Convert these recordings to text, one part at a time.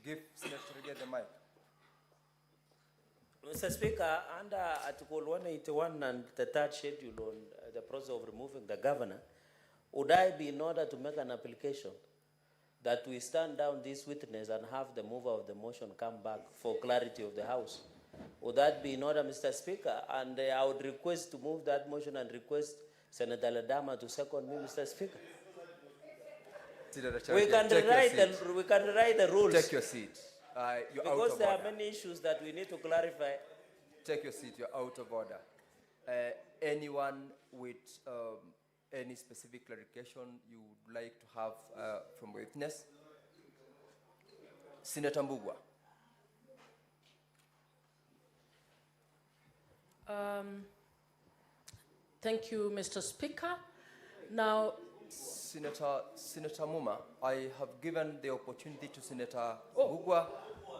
Give Senator Toriga the mic. Mr. Speaker, under Article 181 and the third schedule on the process of removing the governor, would I be in order to make an application that we stand down this witness and have the mover of the motion come back for clarity of the House? Would that be in order, Mr. Speaker? And I would request to move that motion and request Senator Ledama to second me, Mr. Speaker. We can rewrite the rules. Take your seat. You're because out of there order. are many issues that we need to clarify. Take your seat. You're out of order. Anyone with any specific clarification you would like to have from witness? Senator Mbugua. Thank you, Mr. Speaker. Now, Senator Muma, I have given the opportunity to Senator Mbugua.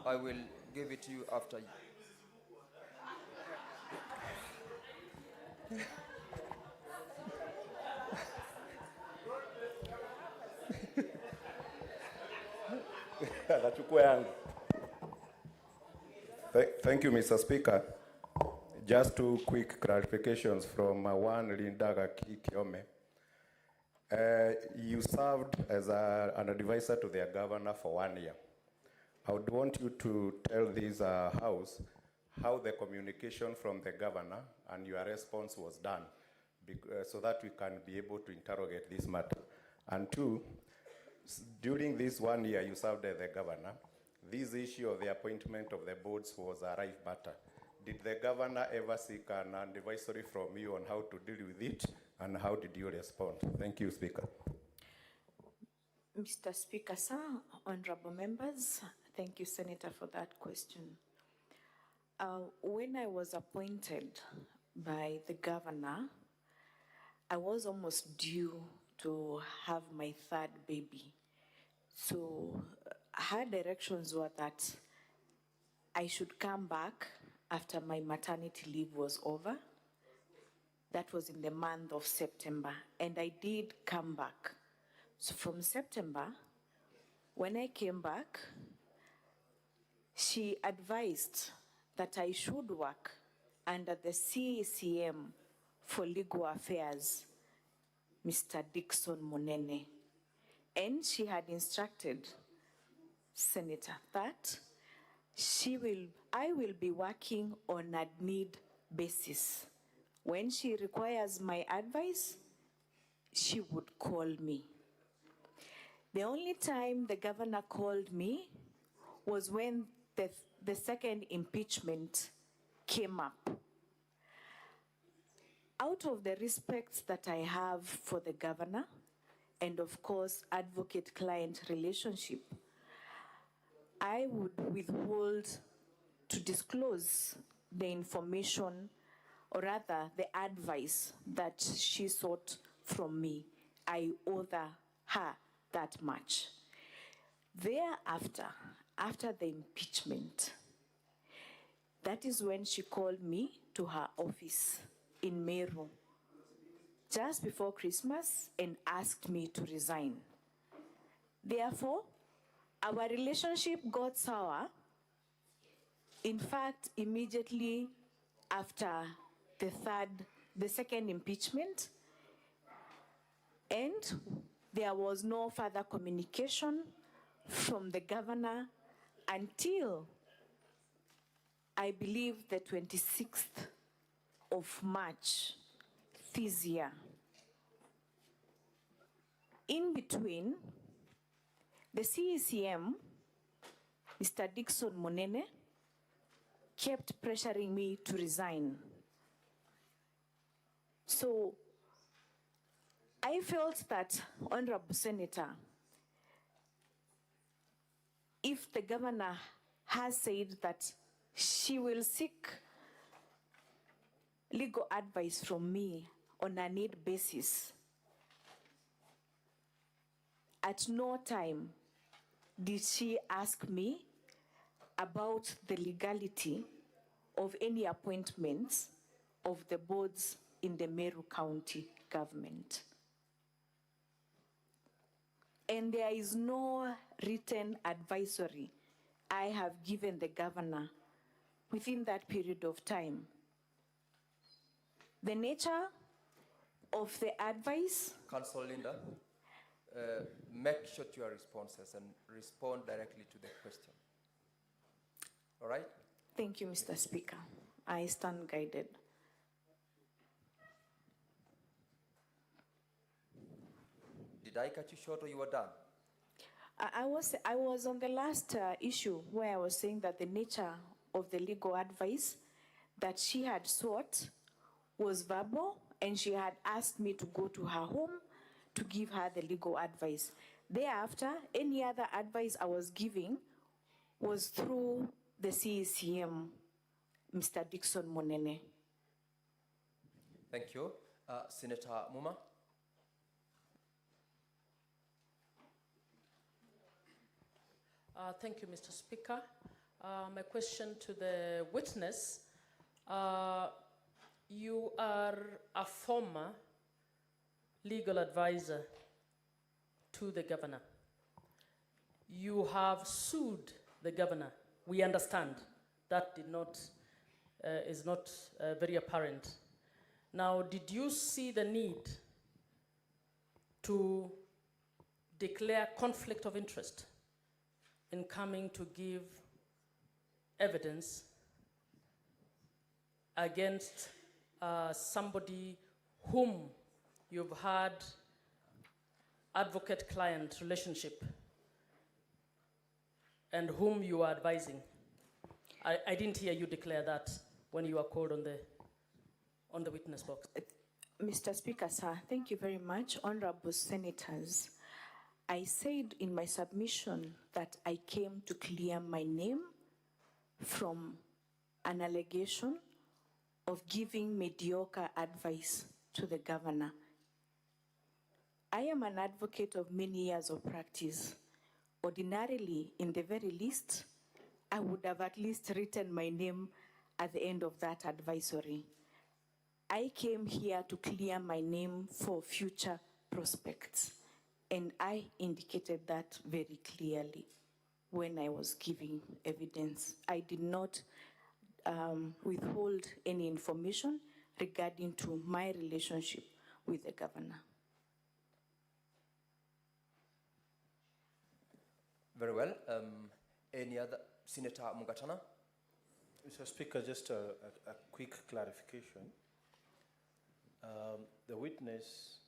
I will give it to you after you. Thank you, Mr. Speaker. Just two quick clarifications from one Linda Kiome. You served as an advisor to the governor for 1 year. I would want you to tell this House how the communication from the governor and your response was done, so that we can be able to interrogate this matter. And two, during this 1 year you served as the governor, this issue of the appointment of the boards was a rife matter. Did the governor ever seek an advisory from you on how to deal with it, and how did you respond? Thank you, Speaker. Mr. Speaker, sir, honorable members, thank you, Senator, for that question. When I was appointed by the governor, I was almost due to have my third baby. So her directions were that I should come back after my maternity leave was over. That was in the month of September, and I did come back. So from September, when I came back, she advised that I should work under the CACM for Legal Affairs, Mr. Dickson Monene. And she had instructed Senator that I will be working on a need basis. When she requires my advice, she would call me. The only time the governor called me was when the second impeachment came up. Out of the respect that I have for the governor, and of course, advocate-client relationship, I would withhold to disclose the information, or rather the advice that she sought from me. I owe her that much. Thereafter, after the impeachment, that is when she called me to her office in Meru just before Christmas and asked me to resign. Therefore, our relationship got sour. In fact, immediately after the second impeachment, and there was no further communication from the governor until, I believe, the 26th of March this year. In between, the CACM, Mr. Dickson Monene, kept pressuring me to resign. So I felt that, Honorable Senator, if the governor has said that she will seek legal advice from me on a need basis, at no time did she ask me about the legality of any appointments of the boards in the Meru County government. And there is no written advisory I have given the governor within that period of time. The nature of the advice, Council Linda, make short your responses and respond directly to the question. All right? thank you, Mr. Speaker. I stand guided. Did I cut you short or you were done? I was on the last issue where I was saying that the nature of the legal advice that she had sought was verbal, and she had asked me to go to her home to give her the legal advice. Thereafter, any other advice I was giving was through the CECM, Mr. Dixon Monene. Thank you. Senator Muma. Thank you, Mr. Speaker. My question to the witness, you are a former legal advisor to the governor. You have sued the governor. We understand that is not very apparent. Now, did you see the need to declare conflict of interest in coming to give evidence against somebody whom you've had advocate-client relationship and whom you are advising? I didn't hear you declare that when you were called on the witness box. Mr. Speaker, sir, thank you very much. Honorable Senators, I said in my submission that I came to clear my name from an allegation of giving mediocre advice to the governor. I am an advocate of many years of practice. Ordinarily, in the very least, I would have at least written my name at the end of that advisory. I came here to clear my name for future prospects, and I indicated that very clearly when I was giving evidence. I did not withhold any information regarding to my relationship with the governor. Very well. Any other? Senator Mugatana? Mr. Speaker, just a quick clarification. The witness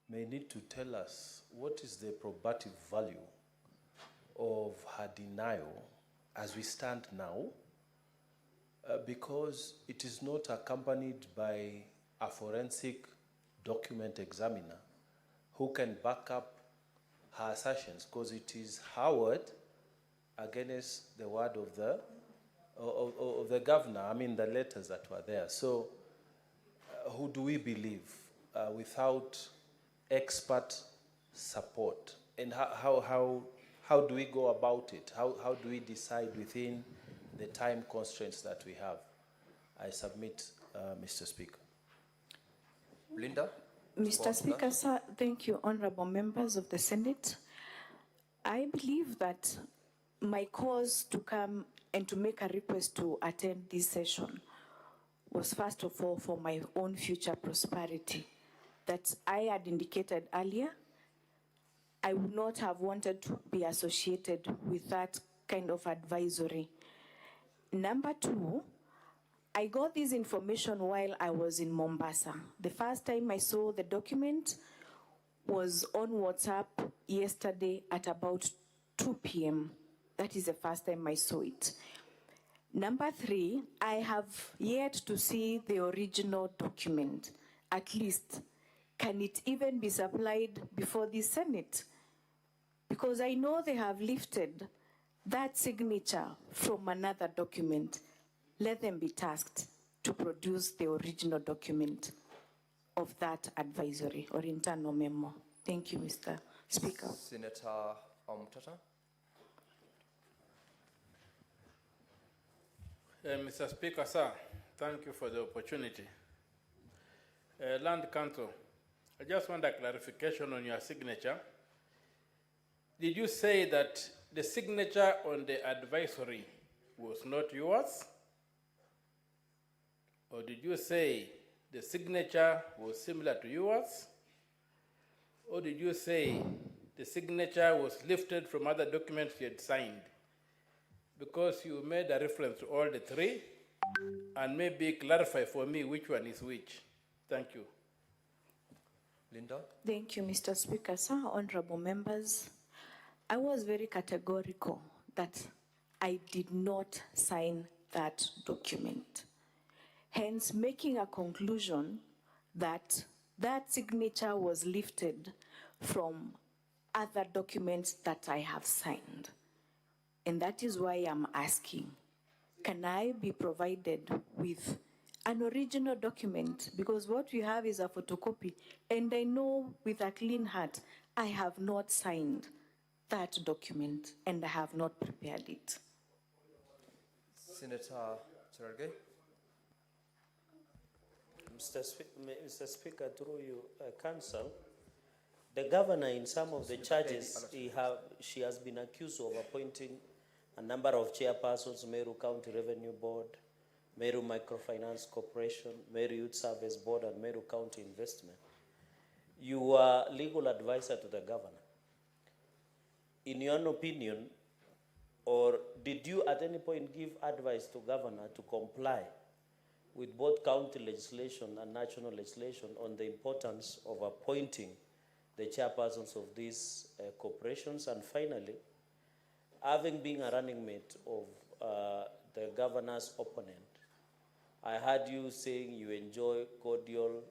may need to tell us what is the probative value of her denial as we stand now, because it is not accompanied by a forensic document examiner who can back up her assertions, because it is her word against the word of the governor, I mean the letters that were there. So who do we believe without expert support? And how do we go about it? How do we decide within the time constraints that we have? I submit, Mr. Speaker. Linda? Mr. Speaker, sir, thank you, honorable members of the Senate. I believe that my cause to come and to make a request to attend this session was first of all for my own future prosperity. That I had indicated earlier, I would not have wanted to be associated with that kind of advisory. Number two, I got this information while I was in Mombasa. The first time I saw the document was on WhatsApp yesterday at about 2 p.m. That is the first time I saw it. Number three, I have yet to see the original document. At least, can it even be supplied before the Senate? Because I know they have lifted that signature from another document. Let them be tasked to produce the original document of that advisory or internal memo. Thank you, Mr. Speaker. Senator Omtata? Mr. Speaker, sir, thank you for the opportunity. Land Council, I just want a clarification on your signature. Did you say that the signature on the advisory was not yours? Or did you say the signature was similar to yours? Or did you say the signature was lifted from other documents you had signed? Because you made a reference to all the three, and maybe clarify for me which one is which. Thank you. Linda? Thank you, Mr. Speaker. Sir, honorable members, I was very categorical that I did not sign that document. Hence, making a conclusion that that signature was lifted from other documents that I have signed. And that is why I'm asking, can I be provided with an original document? Because what we have is a photocopy, and I know with a clean heart, I have not signed that document, and I have not prepared it. Senator Cherargei? Mr. Speaker, through you, Council, the governor in some of the charges, she has been accused of appointing a number of chairpersons, Meru County Revenue Board, Meru Microfinance Corporation, Meru Youth Service Board, and Meru County Investment. You are legal advisor to the governor. In your opinion, or did you at any point give advice to governor to comply with both county legislation and national legislation on the importance of appointing the chairpersons of these corporations? And finally, having been a running mate of the governor's opponent, I heard you saying you enjoy cordial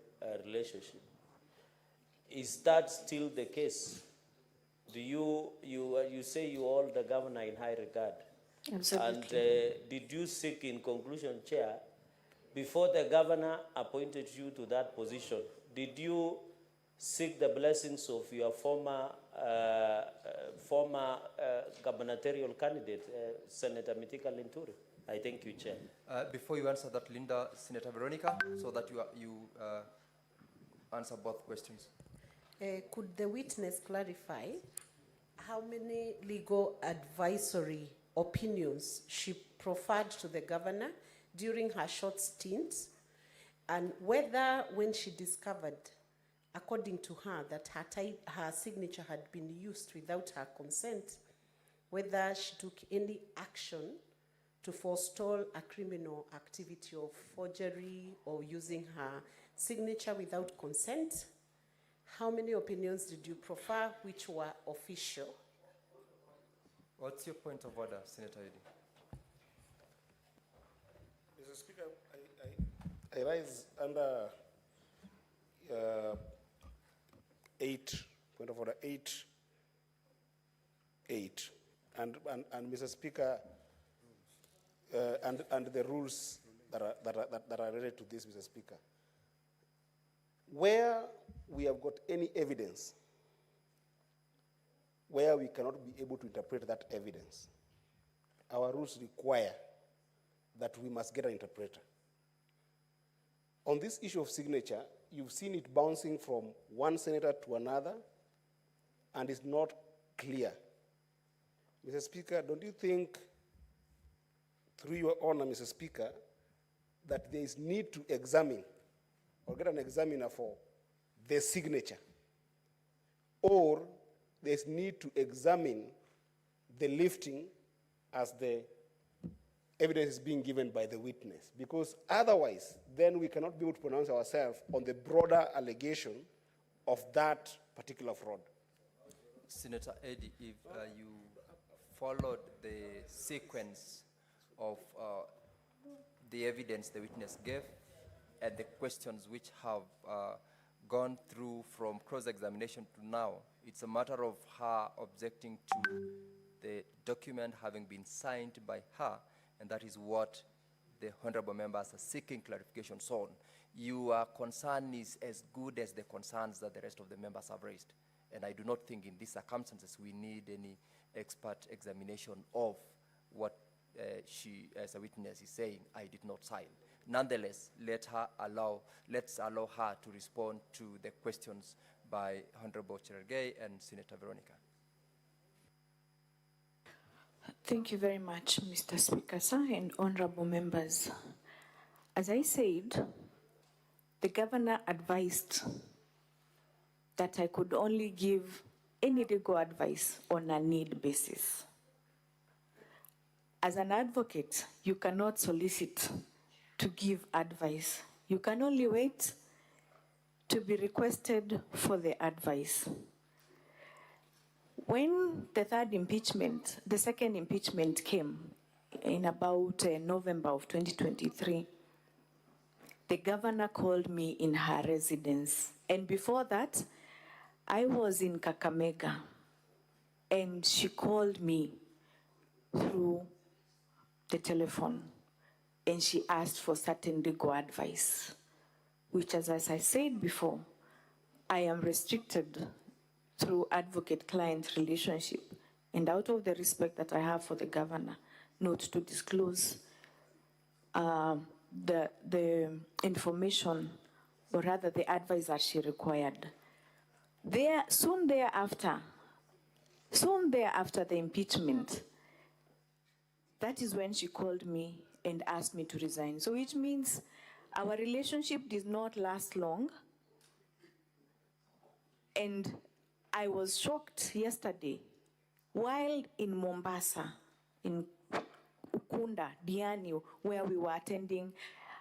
relationship. Is that still the case? Do you say you hold the governor in high regard? Absolutely. And did you seek, in conclusion, Chair, before the governor appointed you to that position, did you seek the blessings of your former gubernatorial candidate, Senator Mitika Linturi? I thank you, Chair. Before you answer that, Linda, Senator Veronica, so that you answer both questions. Could the witness clarify how many legal advisory opinions she proffered to the governor during her short stint, and whether when she discovered, according to her, that her signature had been used without her consent, whether she took any action to forestall a criminal activity of forgery or using her signature without consent? How many opinions did you proffer which were official? What's your point of order, Senator Eddy? Mr. Speaker, I rise under 8, point of order 8, and Mr. Speaker, and the rules that are related to this, Mr. Speaker. Where we have got any evidence where we cannot be able to interpret that evidence, our rules require that we must get an interpreter. On this issue of signature, you've seen it bouncing from one senator to another, and it's not clear. Mr. Speaker, don't you think, through your honor, Mr. Speaker, that there is need to examine or get an examiner for the signature, or there's need to examine the lifting as the evidence is being given by the witness? Because otherwise, then we cannot be able to pronounce ourselves on the broader allegation of that particular fraud. Senator Eddy, if you followed the sequence of the evidence the witness gave and the questions which have gone through from cross-examination to now, it's a matter of her objecting to the document having been signed by her, and that is what the honorable members are seeking clarifications on. Your concern is as good as the concerns that the rest of the members have raised. And I do not think in these circumstances we need any expert examination of what she, as a witness, is saying, I did not sign. Nonetheless, let's allow her to respond to the questions by Honorable Cherargei and Senator Veronica. Thank you very much, Mr. Speaker, sir, and honorable members. As I said, the governor advised that I could only give any legal advice on a need basis. As an advocate, you cannot solicit to give advice. You can only wait to be requested for the advice. When the second impeachment came in about November of 2023, the governor called me in her residence. And before that, I was in Kakamega, and she called me through the telephone, and she asked for certain legal advice, which, as I said before, I am restricted through advocate-client relationship, and out of the respect that I have for the governor, not to disclose the information, or rather the advice that she required. Soon thereafter the impeachment, that is when she called me and asked me to resign. So which means our relationship did not last long. And I was shocked yesterday while in Mombasa, in Ukunda, Diani, where we were attending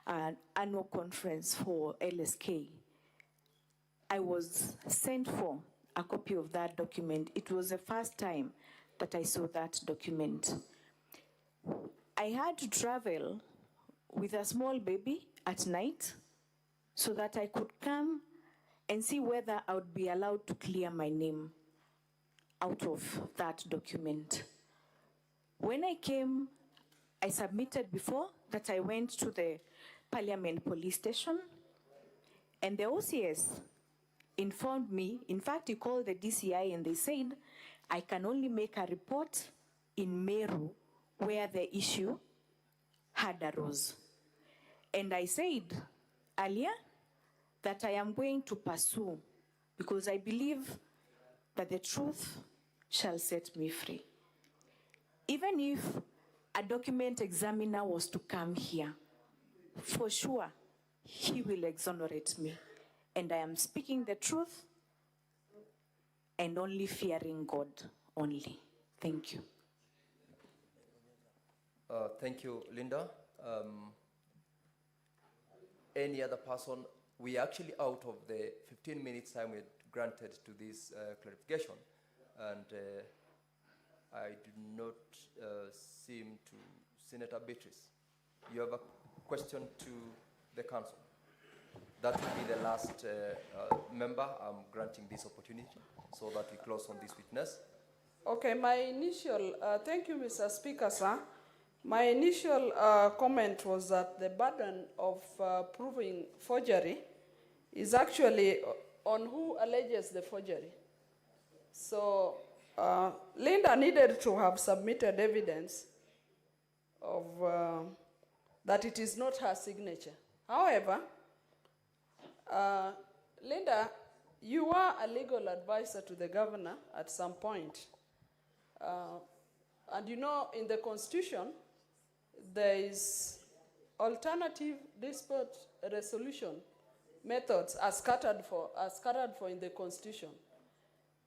an annual conference for LSK. I was sent for a copy of that document. It was the first time that I saw that document. I had to travel with a small baby at night so that I could come and see whether I would be allowed to clear my name out of that document. When I came, I submitted before that I went to the Parliament police station, and the OCS informed me, in fact, he called the DCI and they said, I can only make a report in Meru where the issue had arose. And I said earlier that I am going to pursue because I believe that the truth shall set me free. Even if a document examiner was to come here, for sure, he will exonerate me. And I am speaking the truth and only fearing God only. Thank you. Thank you, Linda. Any other person? We are actually out of the 15 minutes time we had granted to this clarification, and I do not seem to Senator Beatrice. You have a question to the council? That will be the last member. I'm granting this opportunity so that we close on this witness. Okay, my initial, thank you, Mr. Speaker, sir. My initial comment was that the burden of proving forgery is actually on who alleges the forgery. So Linda needed to have submitted evidence of that it is not her signature. However, Linda, you are a legal advisor to the governor at some point. And you know, in the Constitution, there is alternative dispute resolution methods as scattered for in the Constitution.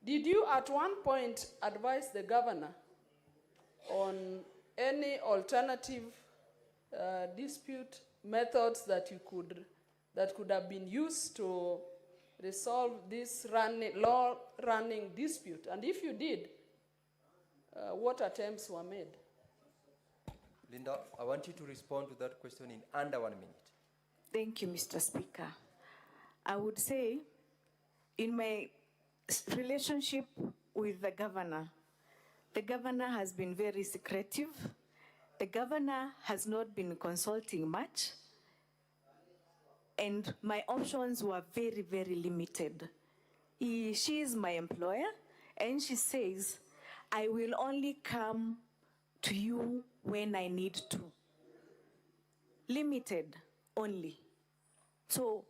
Did you at one point advise the governor on any alternative dispute methods that could have been used to resolve this long-running dispute? And if you did, what attempts were made? Linda, I want you to respond to that question in under 1 minute. Thank you, Mr. Speaker. I would say, in my relationship with the governor has been very secretive. The governor has not been consulting much, and my options were very, very limited. She is my employer, and she says, I will only come to you when I need to. Limited only. So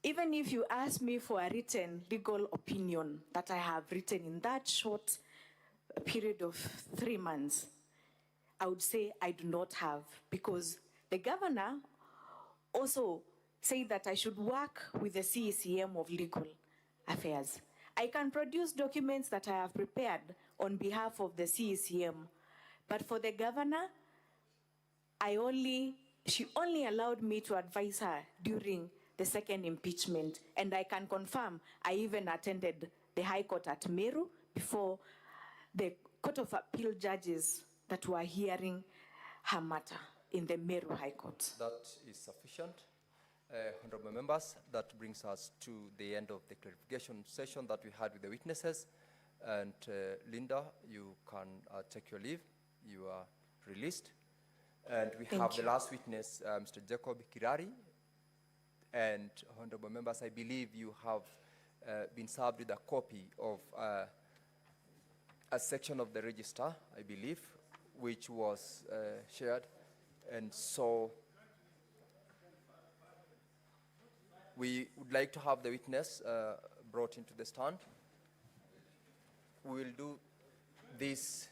even if you ask me for a written legal opinion that I have written in that short period of 3 months, I would say I do not have, because the governor also said that I should work with the CECM of Legal Affairs. I can produce documents that I have prepared on behalf of the CECM, but for the governor, she only allowed me to advise her during the second impeachment, and I can confirm I even attended the High Court at Meru before the Court of Appeal judges that were hearing her matter in the Meru High Court. That is sufficient. Honorable members, that brings us to the end of the clarification session that we had with the witnesses. And Linda, you can take your leave. You are released. And we have the last witness, Mr. Jacob Kirari. And honorable members, I believe you have been served with a copy of a section of the register, I believe, which was shared. And so we would like to have the witness brought into the stand. We will do this